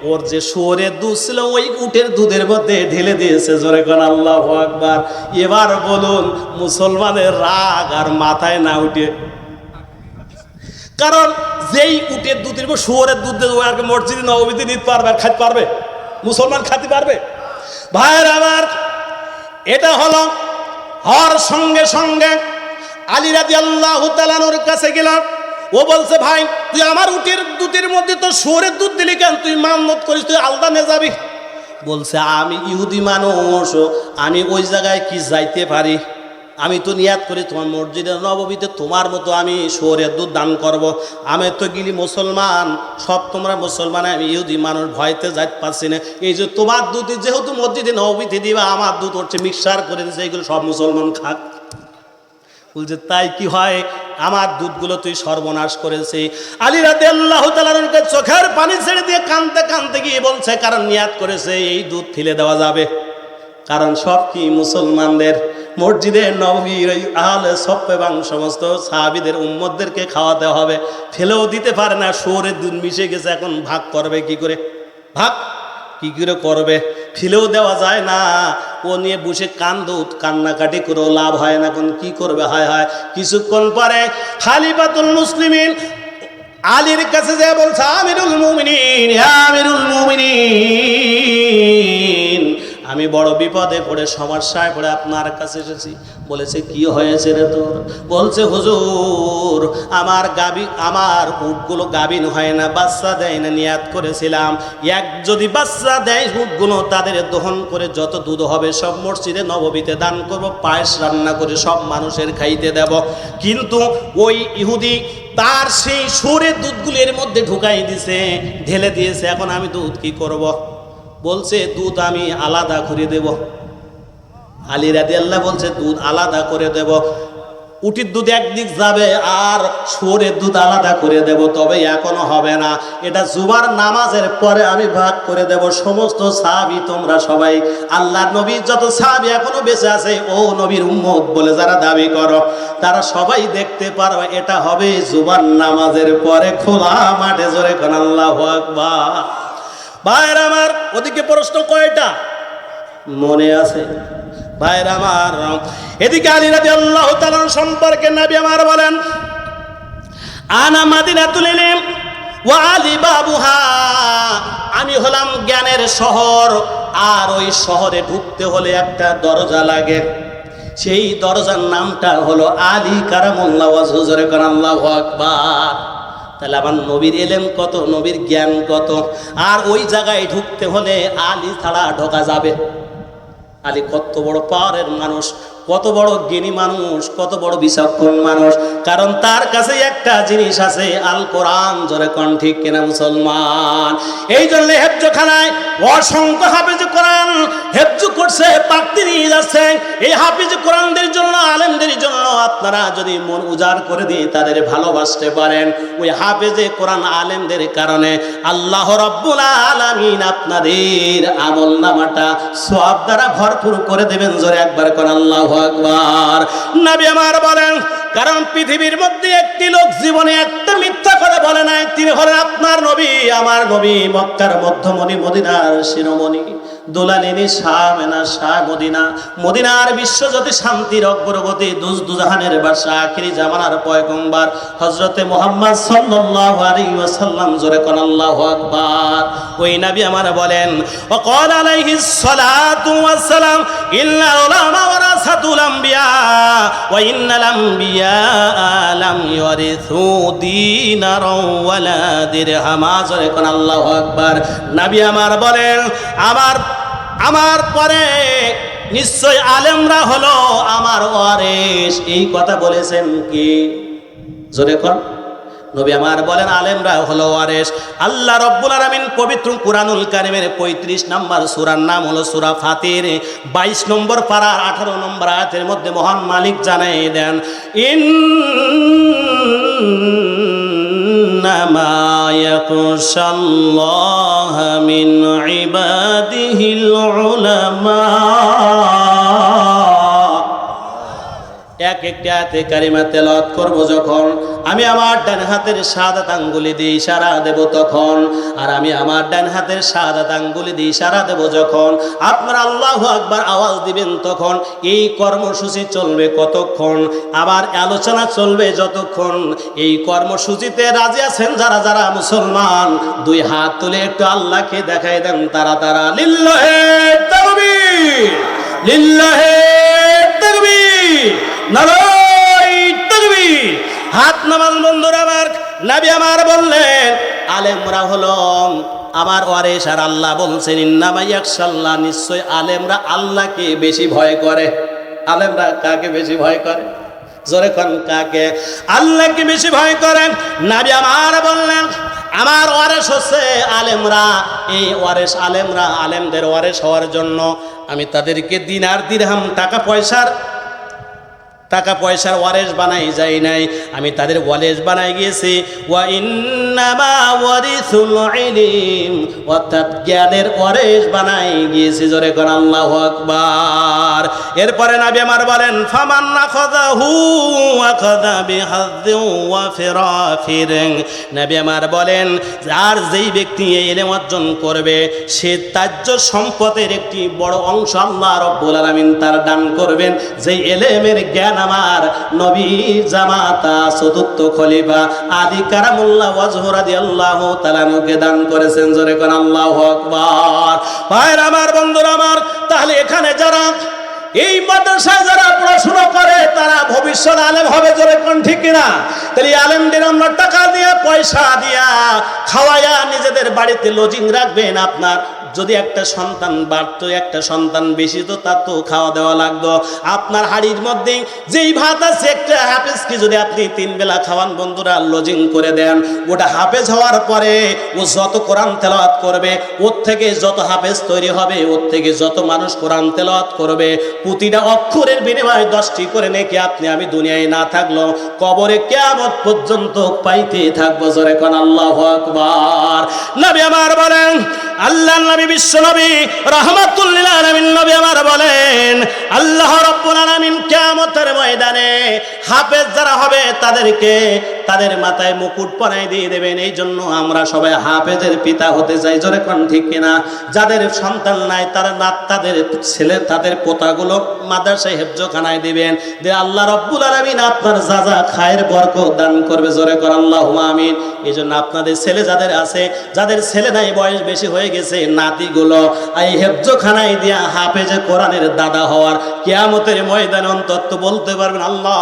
ওর যে শুয়োরের দুধ ছিল ওই উটের দুধের মধ্যে ঢেলে দিয়েছে, জোরে কোন আল্লাহু আকবার। এবার বলুন মুসলমানের রাগ আর মাথায় না উঠে, কারণ যেই উটের দুধের শুয়োরের দুধ দিয়ে আর মসজিদে নববীতে দিতে পারবে, আর খাইতে পারবে? মুসলমান খাইতে পারবে? ভাইয়ের আমার, এটা হলো হওয়ার সঙ্গে সঙ্গে আলী রাদিয়াল্লাহু তাআলার কাছে গেলাম। ও বলছে ভাই তুই আমার উটের দুধের মধ্যে তো শুয়োরের দুধ দিলি কেন? তুই মান্নত করিস, তুই আলাদা নিয়ে যাবি। বলছে আমি ইহুদি মানুষ, আমি ওই জায়গায় কি যাইতে পারি? আমি তো নিয়াত করি তোমার মসজিদে নববীতে তোমার মতো আমি শুয়োরের দুধ দান করব। আমি তো গিলি মুসলমান, সব তোমরা মুসলমান, আমি ইহুদি মানুষ, ভয়তে যাইতে পারছি না। এই যে তোমার দুধ যেহেতু মসজিদে নববীতে দিবা, আমার দুধ হচ্ছে মিক্সার করে দিচ্ছে, এইগুলো সব মুসলমান খাক। বলছে তাই কি হয়? আমার দুধগুলো তুই সর্বনাশ করেছি। আলী রাদিয়াল্লাহু তাআলা আনহুকে চোখের পানি ছেড়ে দিয়ে কাঁদতে কাঁদতে গিয়ে বলছে, কারণ নিয়াত করেছে এই দুধ ফেলে দেওয়া যাবে। কারণ সব কি মুসলমানদের মসজিদে নববীর আহলে সফ এবং সমস্ত সাহাবীদের উম্মতদেরকে খাওয়াতে হবে, ফেলেও দিতে পারে না। শুয়োরের দুধ মিশে গেছে, এখন ভাগ করবে কি করে? ভাগ কি করে করবে? ফেলেও দেওয়া যায় না। ও নিয়ে বসে কান্নাকাটি করেও লাভ হয় না, এখন কি করবে? হায় হায়। কিছুক্ষণ পরে খালিফাতুল মুসলিমিন আলীর কাছে যে বলছে, আমিরুল মুমিনিন, আমিরুল মুমিনিন, আমি বড় বিপদে পড়ে সমস্যায় পড়ে আপনার কাছে এসেছি। বলেছে, কি হয়েছে রে তোর? বলছে, হুজুর, আমার উটগুলো গাভীন হয় না, বাচ্চা দেয় না। নিয়াত করেছিলাম যদি বাচ্চা দেয় উটগুলো তাদের দহন করে যত দুধ হবে সব মসজিদে নববীতে দান করব, পায়েস রান্না করে সব মানুষের খাইতে দেব। কিন্তু ওই ইহুদি তার সেই শুয়োরের দুধগুলো এর মধ্যে ঢুকাই দিছে, ঢেলে দিয়েছে। এখন আমি দুধ কি করব? বলছে, দুধ আমি আলাদা করে দেব। আলী রাদিয়াল্লাহু বলছে, দুধ আলাদা করে দেব। উটির দুধ একদিক যাবে আর শুয়োরের দুধ আলাদা করে দেব, তবে এখনো হবে না। এটা জুমার নামাজের পরে আমি ভাগ করে দেব। সমস্ত সাহাবী তোমরা সবাই, আল্লাহর নবীর যত সাহাবী এখনো বেঁচে আছে, ও নবীর উম্মত বলে যারা দাবি করো, তারা সবাই দেখতে পারবে। এটা হবে জুমার নামাজের পরে খোলা মাঠে। জোরে কোন আল্লাহু আকবার। ভাইয়ের আমার, ওদিকে প্রশ্ন কয়টা মনে আছে? ভাইয়ের আমার, এদিকে আলী রাদিয়াল্লাহু তাআলা সম্পর্কে নবী আমার বলেন, আনা মাদিনাতুল ইলম ওয়া আলী বাবুহা, আমি হলাম জ্ঞানের শহর, আর ওই শহরে ঢুকতে হলে একটা দরজা লাগে। সেই দরজার নামটা হলো আলী কারামুল্লাহু ওয়াজহু। জোরে কোন আল্লাহু আকবার। তাহলে আমার নবীর এলেম কত, নবীর জ্ঞান কত। আর ওই জায়গায় ঢুকতে হলে আলী ছাড়া ঢোকা যাবে? আলী কত বড় পাওয়ারের মানুষ, কত বড় জ্ঞানী মানুষ, কত বড় বিচক্ষণ মানুষ। কারণ তার কাছে একটা জিনিস আছে, আল কোরআন। জোরে কোন ঠিক কিনা মুসলমান? এই জন্য হেফজখানায় অসংখ্য হাফেজ কোরআন হেফজ করছে, পাকতে নিয়ে যাচ্ছে। এই হাফেজ কোরআনদের জন্য, আলেমদের জন্য আপনারা যদি মন উজাড় করে দিয়ে তাদের ভালোবাসতে পারেন, ওই হাফেজে কোরআন আলেমদের কারণে আল্লাহ রাব্বুল আলামিন আপনাদের আমলনামাটা সওয়াব দ্বারা ভরপুর করে দেবেন। জোরে একবার কোন আল্লাহু আকবার। নবী আমার বলেন, কারণ পৃথিবীর মধ্যে একটি লোক জীবনে একটা মিথ্যা কথা বলে নাই, তিনি হলেন আপনার নবী, আমার নবী। মক্কার মধ্যমণি, মদিনার শিরোমণি, দোলালিনী শামেনা শাহ মদিনা, মদিনার বিশ্বজ্যোতি, শান্তির অগ্রগতি, দুজাহানের বাদশা, আখিরি জামানার পয়গম্বর হযরতে মুহাম্মদ সাল্লাল্লাহু আলাইহি ওয়াসাল্লাম। জোরে কোন আল্লাহু আকবার। ওই নবী আমার বলেন, ওয়াকাল আলাইহিস সালাতু ওয়াস সালাম, ইন্নাল উলামা ওয়ারাসাতুল আমবিয়া ওয়া ইন্নাল আমবিয়া লাম ইওয়ারিসু দীনার ওয়ালা দিরহামা। জোরে কোন আল্লাহু আকবার। নবী আমার বলেন, আমার পরে নিশ্চয় আলেমরা হলো আমার ওয়ারিস। এই কথা বলেছেন কি? জোরে কোন। নবী আমার বলেন, আলেমরা হলো ওয়ারিস। আল্লাহ রাব্বুল আলামিন পবিত্র কুরআনুল কারীমের 35 নম্বর সূরার নাম হলো সূরা ফাতির, 22 নম্বর পারা 18 নম্বর আয়াতের মধ্যে মহান মালিক জানিয়ে দেন, ইন্নামা ইয়াখশাল্লাহা মিন ইবাদিহিল উলামা। এক একটি আয়াতে কারিমা তেলাওয়াত করব যখন, আমি আমার ডান হাতের শাহাদাত আঙ্গুলি দিয়ে ইশারা দেব তখন, আর আমি আমার ডান হাতের শাহাদাত আঙ্গুলি দিয়ে ইশারা দেব যখন, আপনারা আল্লাহু আকবার আওয়াজ দিবেন তখন। এই কর্মসূচি চলবে কতক্ষণ? আবার আলোচনা চলবে যতক্ষণ। এই কর্মসূচিতে রাজি আছেন যারা যারা মুসলমান, দুই হাত তুলে একটু আল্লাহকে দেখাই দেন তারা। লিল্লাহি তাকবীর, লিল্লাহি তাকবীর, নারায়ে তাকবীর। হাত নামান বন্ধুরা আমার। নবী আমার বললেন, আলেমরা হলো আমার ওয়ারিস। আর আল্লাহ বলছেন, ইন্নামা ইয়াখশাল্লাহ, নিশ্চয় আলেমরা আল্লাহকে বেশি ভয় করে। আলেমরা কাকে বেশি ভয় করে? জোরে কোন কাকে? আল্লাহকে বেশি ভয় করেন। নবী আমার বললেন, আমার ওয়ারিস হচ্ছে আলেমরা। এই ওয়ারিস আলেমরা, আলেমদের ওয়ারিস হওয়ার জন্য আমি তাদেরকে দিনার দিরহাম টাকা পয়সার টাকা পয়সার ওয়ারেস বানাই যাই নাই, আমি তাদের ওয়ারেস বানাই গিয়েছি। ওয়া ইন্নামা ওয়ারিসুল ইলম, অর্থাৎ জ্ঞানের ওয়ারেস বানাই গিয়েছি। জোরে কোন আল্লাহু আকবার। এরপরে নবী আমার বলেন ফামান আখাযাহু আখাযা বিহাযযি ওয়া ফিরাফির। নবী আমার বলেন আর যেই ব্যক্তি এই ইলম অর্জন করবে সে তাজ্য সম্পদের একটি বড় অংশ আল্লাহ রাব্বুল আলামিন তার দান করবেন। যেই ইলমের জ্ঞান আমার নবী জামাতা চতুর্থ খলিফা আলী কারামুল্লাহ ওয়াজহু রাদিয়াল্লাহু তাআলা আনহুকে দান করেছেন। জোরে কোন আল্লাহু আকবার। ভাইরা আমার, বন্ধুরা আমার, তাহলে এখানে যারা এই মাদ্রাসায় যারা পড়াশোনা করে তারা ভবিষ্যৎ আলেম হবে। জোরে কোন ঠিক কিনা? তাহলে আলেমদের আমরা টাকা দিয়ে পয়সা দিয়া খাওয়াইয়া নিজেদের বাড়িতে লজিং রাখবেন। আপনার যদি একটা সন্তান বাড়তো, একটা সন্তান বেশি তো তার তো খাওয়া দেওয়া লাগতো। আপনার হাড়ির মধ্যে যেই ভাত আছে একটা হাফেজকে যদি আপনি 3 বেলা খাওয়ান বন্ধুরা, লজিং করে দেন, ওটা হাফেজ হওয়ার পরে ও যত কোরআন তেলাওয়াত করবে, ওর থেকে যত হাফেজ তৈরি হবে, ওর থেকে যত মানুষ কোরআন তেলাওয়াত করবে, প্রতিটা অক্ষরের বিনিময়ে 10টি করে নেকি আপনি আমি দুনিয়ায় না থাকলো কবরে কিয়ামত পর্যন্ত পাইতে থাকবো। জোরে কোন আল্লাহু আকবার। নবী আমার বলেন, আল্লাহর নবী বিশ্ব নবী রাহমাতুল লিল আলামিন নবী আমার বলেন আল্লাহ রাব্বুল আলামিন কিয়ামতের ময়দানে হাফেজ যারা হবে তাদেরকে তাদের মাথায় মুকুট পরাই দিয়ে দেবেন। এই জন্য আমরা সবাই হাফেজের পিতা হতে চাই। জোরে কোন ঠিক কিনা? যাদের সন্তান নাই তারা তাদের ছেলে তাদের পোতাগুলো মাদ্রাসায় হেফজখানায় দিবেন, যে আল্লাহ রাব্বুল আলামিন আপনার যা যা খায়ের বরকত দান করবে। জোরে কোন আল্লাহুম্মা আমিন। এই জন্য আপনাদের ছেলে যাদের আছে, যাদের ছেলে নাই বয়স বেশি হয়ে গেছে, নাতিগুলো এই হেফজখানায় দিয়া হাফেজে কোরআনের দাদা হওয়ার কিয়ামতের ময়দানে অন্তত বলতে পারবেন আল্লাহ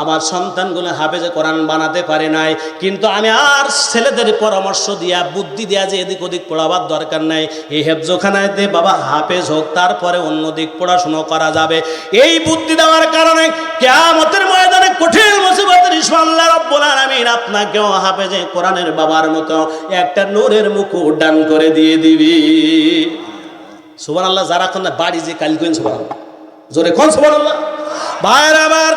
আমার সন্তানগুলো হাফেজে কোরআন বানাতে পারে নাই, কিন্তু আমি আর ছেলেদের পরামর্শ দিয়া বুদ্ধি দিয়া যে এদিক ওদিক পড়াবার দরকার নাই, এই হেফজখানায় দে বাবা হাফেজ হোক, তারপরে অন্য দিক পড়াশুনো করা যাবে। এই বুদ্ধি দেওয়ার কারণে কিয়ামতের ময়দানে কঠিন মুসিবতের আল্লাহ রাব্বুল আলামিন আপনাকেও হাফেজে কোরআনের বাবার মতো একটা নূরের মুকুট দান করে দিয়ে দিবি। সুবহানাল্লাহ। যারা কোন বাড়ি যে কাল কইন সুবহানাল্লাহ, জোরে কোন সুবহানাল্লাহ। ভাইরা আমার,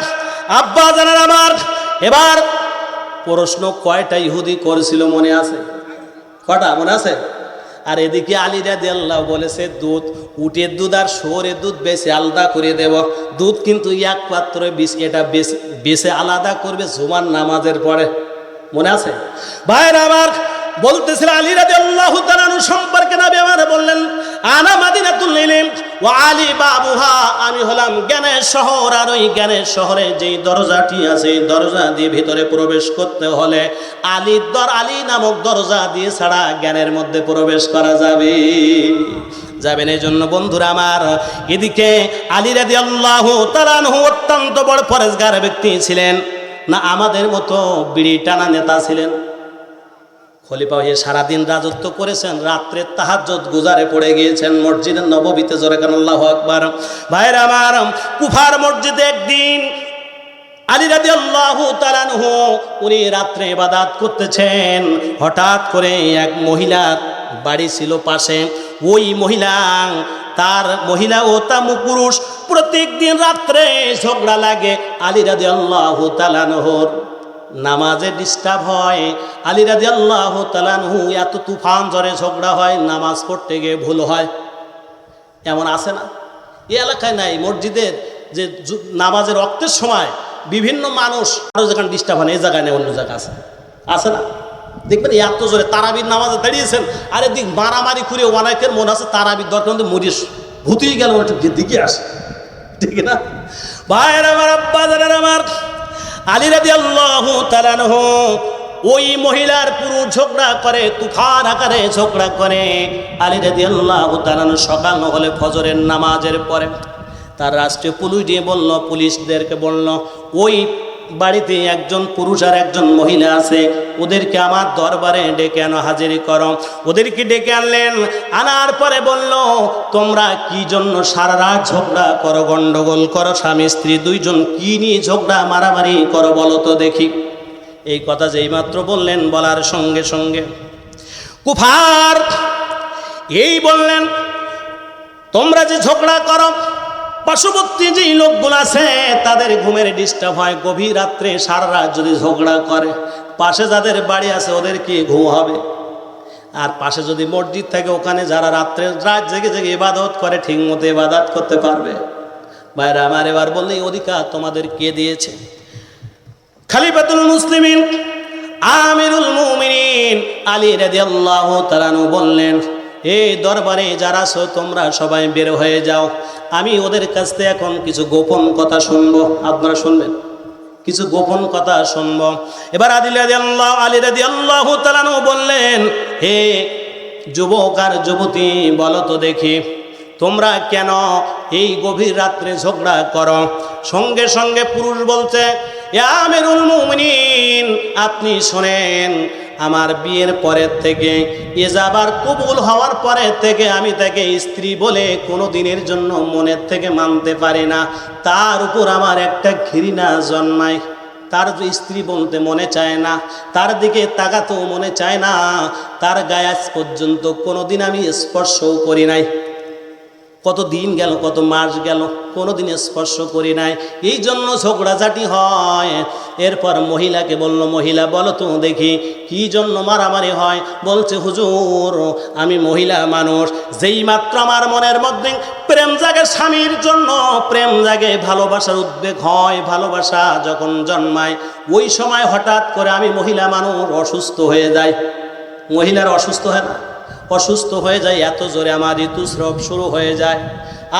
আব্বা জানেন আমার, এবার প্রশ্ন কয়টা ইহুদি করেছিল মনে আছে? কয়টা মনে আছে? আর এদিকে আলী রাদিয়াল্লাহু বলেছে দুধ, উটের দুধ আর শুয়োরের দুধ বেশি আলাদা করে দেব। দুধ কিন্তু এক পাত্র এটা বেশি আলাদা করবে জুমার নামাজের পরে। মনে আছে? ভাইরা আমার, বলতেছিল আলী রাদিয়াল্লাহু তাআলা সম্পর্কে নবী আমার বললেন আনা মাদিনাতুল ইলম ওয়া আলী বাবুহা, আমি হলাম জ্ঞানের শহর, আর ওই জ্ঞানের শহরে যেই দরজাটি আছে দরজা দিয়ে ভিতরে প্রবেশ করতে হলে আলী নামক দরজা দিয়ে ছাড়া জ্ঞানের মধ্যে প্রবেশ করা যাবেন। এই জন্য বন্ধুরা আমার, এদিকে আলী রাদিয়াল্লাহু তাআলা অত্যন্ত বড় পরেজগার ব্যক্তি ছিলেন না আমাদের মতো বিড়ি টানা নেতা ছিলেন। খলিফা হয়ে সারাদিন রাজত্ব করেছেন, রাত্রে তাহাজ্জুদ গুজারে পড়ে গিয়েছেন মসজিদে নববীতে। জোরে কান আল্লাহু আকবার। ভাইরা আমার, কুফার মসজিদে একদিন আলী রাদিয়াল্লাহু তাআলা আনহু উনি রাত্রে ইবাদত করতেছেন, হঠাৎ করে এক মহিলা বাড়ি ছিল পাশে, ওই মহিলা ও তা পুরুষ প্রত্যেক দিন রাত্রে ঝগড়া লাগে। আলী রাদিয়াল্লাহু তাআলা আনহুর নামাজে ডিস্টার্ব হয়। আলী রাদিয়াল্লাহু তাআলা আনহু এত তুফান ঝড়ে ঝগড়া হয়, নামাজ পড়তে গিয়ে ভুল হয়। এমন আছে না? এই এলাকায় নাই মসজিদের যে নামাজের রক্তের সময় বিভিন্ন মানুষ আরো যেখানে ডিস্টার্ব হয়, এই জায়গায় নেই, অন্য জায়গা আছে না? দেখবেন এত জোরে তারাবির নামাজে দাঁড়িয়েছেন, আর এদিক মারামারি করে অনেকের মনে আছে তারাবির দরকার মধ্যে মরিস ভূতেই গেল দিকে আসে, ঠিক না? ভাইয়ের আমার, আব্বা জানেন আমার, আলী রাদিয়াল্লাহু তাআলা আনহু ওই মহিলার পুরুষ ঝগড়া করে, তুফান আকারে ঝগড়া করে। আলী রাদিয়াল্লাহু তাআলা আনহু সকাল হলে ফজরের নামাজের পরে তার রাষ্ট্রীয় পুলিশদেরকে বলল ওই বাড়িতে একজন পুরুষ আর একজন মহিলা আছে, ওদেরকে আমার দরবারে ডেকে আনো, হাজিরি করো। ওদেরকে ডেকে আনলেন, আনার পরে বলল তোমরা কি জন্য সারা রাত ঝগড়া করো, গন্ডগোল করো, স্বামী স্ত্রী দুইজন কি নিয়ে ঝগড়া মারামারি করো বলো তো দেখি। এই কথা যেই মাত্র বললেন, বলার সঙ্গে সঙ্গে কুফার এই বললেন তোমরা যে ঝগড়া করো পার্শ্ববর্তী যেই লোকগুলো আছে তাদের ঘুমের ডিস্টার্ব হয়, গভীর রাত্রে সারা রাত যদি ঝগড়া করে, পাশে যাদের বাড়ি আছে ওদের কি ঘুম হবে? আর পাশে যদি মসজিদ থাকে ওখানে যারা রাত জেগে জেগে ইবাদত করে ঠিক মতো ইবাদত করতে পারবে? ভাইরা আমার, এবার বললেই অধিকার তোমাদের কে দিয়েছে? খলিফাতুল মুসলিমিন আমিরুল মুমিনিন আলী রাদিয়াল্লাহু তাআলা আনহু বললেন, এই দরবারে যারা আছো তোমরা সবাই বের হয়ে যাও, আমি ওদের কাছ থেকে এখন কিছু গোপন কথা শুনবো, আপনারা শুনবেন, কিছু গোপন কথা শুনবো। এবার আলী রাদিয়াল্লাহু তাআলা আনহু বললেন, হে যুবক আর যুবতী, বলো তো দেখি তোমরা কেন এই গভীর রাত্রে ঝগড়া করো? সঙ্গে সঙ্গে পুরুষ বলছে, ইয়া আমিরুল মুমিনিন, আপনি শোনেন, আমার বিয়ের পরের থেকে, ইজাবার কবুল হওয়ার পরের থেকে আমি তাকে স্ত্রী বলে কোনো দিনের জন্য মনের থেকে মানতে পারি না। তার উপর আমার একটা ঘৃণা জন্মায়, তার স্ত্রী বলতে মনে চায় না, তার দিকে তাকাতেও মনে চায় না, তার গায়ে আজ পর্যন্ত কোনোদিন আমি স্পর্শও করি নাই। কত দিন গেল, কত মাস গেল, কোনোদিন স্পর্শ করি নাই, এই জন্য ঝগড়াঝাটি হয়। এরপর মহিলাকে বলল, মহিলা বলো তো দেখি কি জন্য মারামারি হয়? বলছে, হুজুর আমি মহিলা মানুষ, যেই মাত্র আমার মনের মধ্যে প্রেম জাগে স্বামীর জন্য, প্রেম জাগে, ভালোবাসার উদ্বেগ হয়, ভালোবাসা যখন জন্মায় ওই সময় হঠাৎ করে আমি মহিলা মানুষ অসুস্থ হয়ে যাই। মহিলার অসুস্থ হয় না? অসুস্থ হয়ে যায়, এত জোরে আমার ঋতুস্রাব শুরু হয়ে যায়,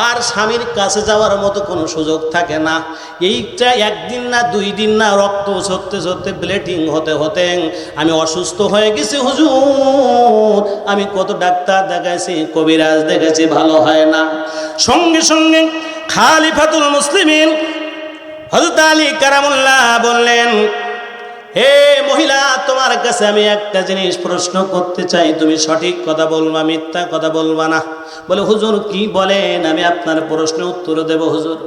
আর স্বামীর কাছে যাওয়ার মতো কোনো সুযোগ থাকে না। এইটা একদিন না, 2 দিন না, রক্ত ঝরতে ঝরতে, ব্লিডিং হতে হতে আমি অসুস্থ হয়ে গেছি হুজুর। আমি কত ডাক্তার দেখাইছি, কবিরাজ দেখেছি, ভালো হয় না। সঙ্গে সঙ্গে খলিফাতুল মুসলিমিন হযরত আলী কারামুল্লাহ বললেন, হে মহিলা, তোমার কাছে আমি একটা জিনিস প্রশ্ন করতে চাই, তুমি সঠিক কথা বলবা, মিথ্যা কথা বলবা না। বলে, হুজুর কি বলেন, আমি আপনার প্রশ্নের উত্তর দেব হুজুর।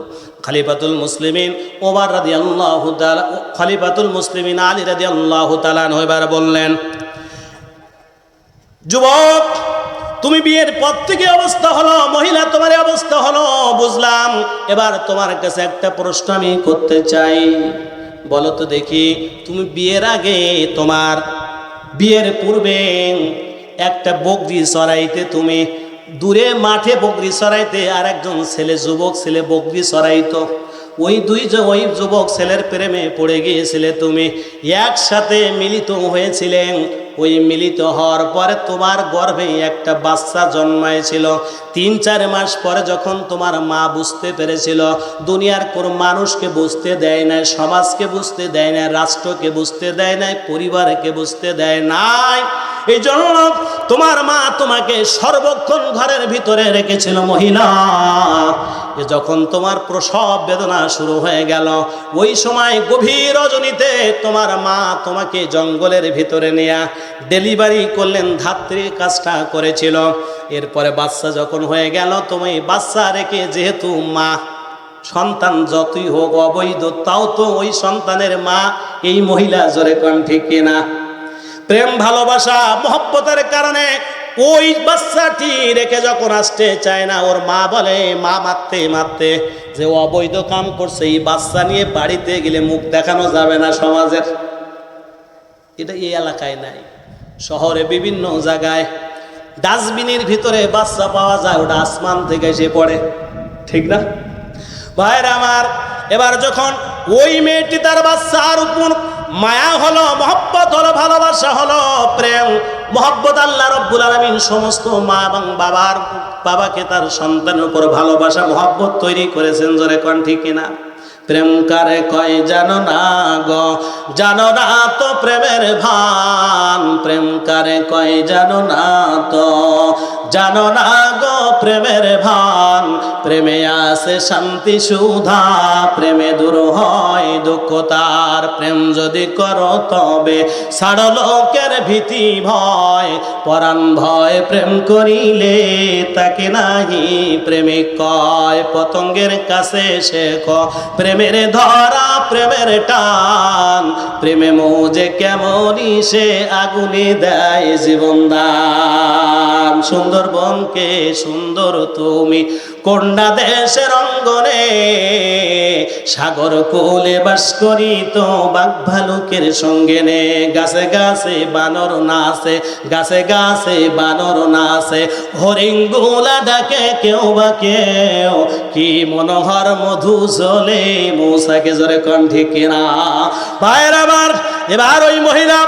খলিফাতুল মুসলিমিন ওমর রাদিয়াল্লাহু তাআলা, খলিফাতুল মুসলিমিন আলী রাদিয়াল্লাহু তাআলা আনহু এবার বললেন, যুবক তুমি বিয়ের পর থেকে অবস্থা হলো, মহিলা তোমার অবস্থা হলো, বুঝলাম। এবার তোমার কাছে একটা প্রশ্ন আমি করতে চাই, বলো তো দেখি, তুমি বিয়ের আগে, তোমার বিয়ের পূর্বে একটা বকরি চড়াইতে, তুমি দূরে মাঠে বকরি চড়াইতে, আর একজন ছেলে, যুবক ছেলে বকরি চড়াইতো, ওই যুবক ছেলের প্রেমে পড়ে গিয়েছিলে, তুমি একসাথে মিলিত হয়েছিলেন। ওই মিলিত হওয়ার পরে তোমার গর্ভে একটা বাচ্চা জন্মাইছিল। 3-4 মাস পরে যখন তোমার মা বুঝতে পেরেছিল, দুনিয়ার কোনো মানুষকে বুঝতে দেয় নাই, সমাজকে বুঝতে দেয় নাই, রাষ্ট্রকে বুঝতে দেয় নাই, পরিবারকে বুঝতে দেয় নাই, এই জন্য তোমার মা তোমাকে সর্বক্ষণ ঘরের ভিতরে রেখেছিল। মহিলা, যখন তোমার প্রসব বেদনা শুরু হয়ে গেল, ওই সময় গভীর রজনীতে তোমার মা তোমাকে জঙ্গলের ভিতরে নিয়ে ডেলিভারি করলেন, ধাত্রীর কাজটা করেছিল। এরপরে বাচ্চা যখন হয়ে গেল, তুমি বাচ্চা রেখে, যেহেতু মা, সন্তান যতই হোক অবৈধ, তাও তো ওই সন্তানের মা এই মহিলা, জোরে কোন ঠিক কিনা? প্রেম ভালোবাসা মহব্বতের কারণে ওই বাচ্চাটি রেখে যখন আসতে চায় না, ওর মা বলে, মা মারতে মারতে, যে অবৈধ কাম করছে, এই বাচ্চা নিয়ে বাড়িতে গেলে মুখ দেখানো যাবে না সমাজের। এটা এই এলাকায় নাই, শহরে বিভিন্ন জায়গায় ডাস্টবিনের ভিতরে বাচ্চা পাওয়া যায়, ওটা আসমান থেকে এসে পড়ে, ঠিক না ভাইরা আমার? এবার যখন ওই মেয়েটি, তার বাচ্চার উপর মায়া হলো, মহব্বত হলো, ভালোবাসা হলো, প্রেম মহব্বত, আল্লাহ রাব্বুল আলামিন সমস্ত মা এবং বাবাকে তার সন্তানের উপর ভালোবাসা মহব্বত তৈরি করেছেন, জোরে কোন ঠিক কিনা? প্রেম কারে কয় জানো না গো, জানো না তো প্রেমের ভান, প্রেম কারে কয় জানো না তো, জানো না গো প্রেমের ভান, প্রেমে আছে শান্তি সুধা, প্রেমে দূর হয় দুঃখ তার, প্রেম যদি করো তবে ছাড়ো লোকের ভীতি ভয়, পরাণ ভয় প্রেম করিলে তাকে নাহি প্রেমিক কয়, পতঙ্গের কাছে শেখ প্রেমের ধরা, প্রেমের টান, প্রেমে মৌজে কেমনই সে আগুনে দেয় জীবন দান, সুন্দরবনকে সুন্দর তুমি কোন্ডা দেশের অঙ্গনে সাগর কোলে বাস করি তো বাঘ ভালুকের সঙ্গে নে গাছে গাছে বানর নাচে গাছে গাছে বানর নাচে হরিঙ্গুলা ডাকে কেউ বা কেউ কি মনোহর মধু চলে মৌসাকে জোরে কণ্ঠে কিনা ভাইয়ের আবার এবার ওই মহিলা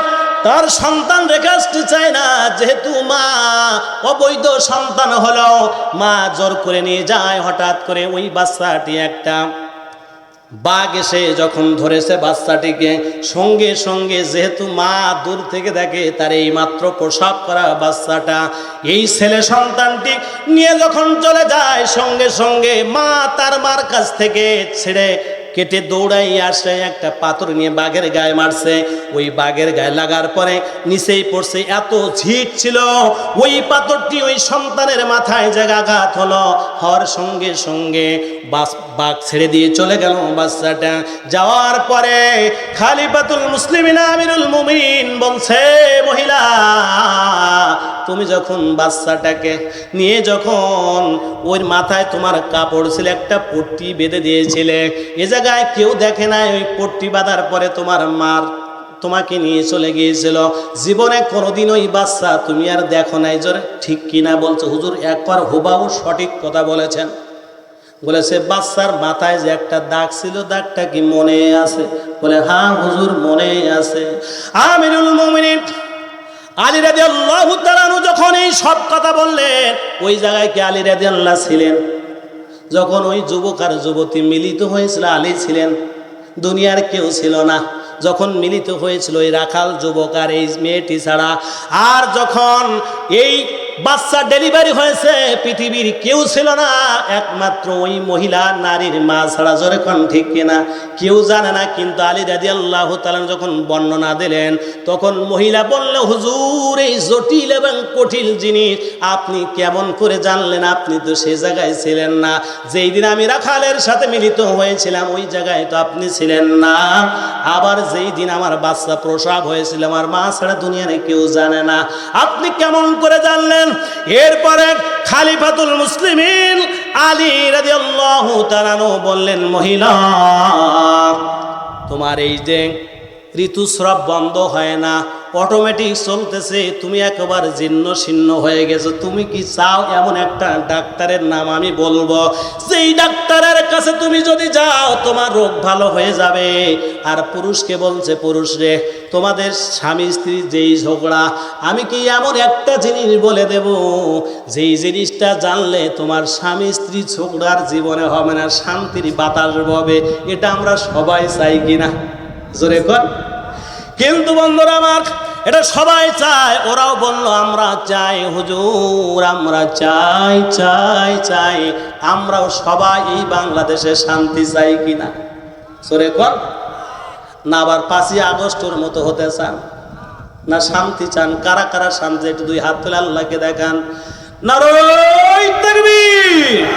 তার সন্তান রেখে আসতে চায় না, যেহেতু মা অবৈধ সন্তান হলো, মা জোর করে নিয়ে যায়। হঠাৎ করে ওই বাচ্চাটি একটা বাঘ এসে যখন ধরেছে বাচ্চাটিকে, সঙ্গে সঙ্গে যেহেতু মা দূর থেকে দেখে তার এই মাত্র প্রসব করা বাচ্চাটা, এই ছেলে সন্তানটি নিয়ে যখন চলে যায়, সঙ্গে সঙ্গে মা তার মার কাছ থেকে ছেড়ে কেটে দৌড়াই আসে একটা পাথর নিয়ে বাঘের গায়ে মারছে। ওই বাঘের গায়ে লাগার পরে নিচেই পড়ছে, এত ঝিট ছিল ওই পাথরটি ওই সন্তানের মাথায় যে আঘাত হলো, হওয়ার সঙ্গে সঙ্গে বাঘ ছেড়ে দিয়ে চলে গেল বাচ্চাটা। যাওয়ার পরে খালিফাতুল মুসলিমিন আমিরুল মুমিন বলছে, মহিলা তুমি যখন বাচ্চাটাকে নিয়ে যখন ওই মাথায় তোমার কাপড় ছিল, একটা পট্টি বেঁধে দিয়েছিলে, এ জায়গায় কেউ দেখে নাই, ওই পট্টি বাঁধার পরে তোমার মার তোমাকে নিয়ে চলে গিয়েছিল, জীবনে কোনোদিন ওই বাচ্চা তুমি আর দেখো নাই, জোরে ঠিক কিনা বলছো? হুজুর একবার হুবাহু সঠিক কথা বলেছেন। বলেছে বাচ্চার মাথায় যে একটা দাগ ছিল, দাগটা কি মনে আছে? বলে হ্যাঁ হুজুর মনে আছে। আমিরুল মুমিনিন আলী রাদিয়াল্লাহু তাআলা যখন এই সব কথা বললেন, ওই জায়গায় কি আলী রাদিয়াল্লাহু ছিলেন? যখন ওই যুবক আর যুবতী মিলিত হয়েছিল, আলী ছিলেন, দুনিয়ার কেউ ছিল না। যখন মিলিত হয়েছিল এই রাখাল যুবক আর এই মেয়েটি ছাড়া, আর যখন এই বাচ্চা ডেলিভারি হয়েছে, পৃথিবীর কেউ ছিল না, একমাত্র ওই মহিলা নারীর মা ছাড়া, জোরে কোন ঠিক কিনা? কেউ জানে না। কিন্তু আলী রাদিয়াল্লাহু তাআলা যখন বর্ণনা দিলেন, তখন মহিলা বলল, হুজুর এই জটিল এবং কঠিন জিনিস আপনি কেমন করে জানলেন? আপনি তো সেই জায়গায় ছিলেন না, যেই দিন আমি রাখালের সাথে মিলিত হয়েছিলাম ওই জায়গায় তো আপনি ছিলেন না। আবার যেই দিন আমার বাচ্চা প্রসব হয়েছিল, আমার মা ছাড়া দুনিয়ার কেউ জানে না, আপনি কেমন করে জানলেন? এরপরে খালিফাতুল মুসলিমিন আলী রাদিয়াল্লাহু তাআলা বললেন, মহিলা তোমার এই যে ঋতুস্রাব বন্ধ হয় না, অটোমেটিক চলতেছে, তুমি একবার জীর্ণ শীর্ণ হয়ে গেছো, তুমি কি চাও এমন একটা ডাক্তারের নাম আমি বলবো, সেই ডাক্তারের কাছে তুমি যদি যাও তোমার রোগ ভালো হয়ে যাবে? আর পুরুষকে বলছে, পুরুষ রে তোমাদের স্বামী স্ত্রীর যেই ঝগড়া, আমি কি এমন একটা জিনিস বলে দেব যেই জিনিসটা জানলে তোমার স্বামী স্ত্রী ঝগড়ার জীবনে হবে না, শান্তির বাতাস ববে? এটা আমরা সবাই চাই কিনা? জোরে কর। কিন্তু বন্ধুরা আমার, এটা সবাই চায়। ওরাও বলল আমরা চাই হুজুর, আমরা চাই চাই চাই। আমরাও সবাই এই বাংলাদেশে শান্তি চাই কিনা? জোরে কর না। আবার 5ই আগস্টের মতো হতে চান না শান্তি চান? কারা কারা শান্তি? একটু দুই হাত তুলে আল্লাহকে দেখান। নারায়ে তাকবীর।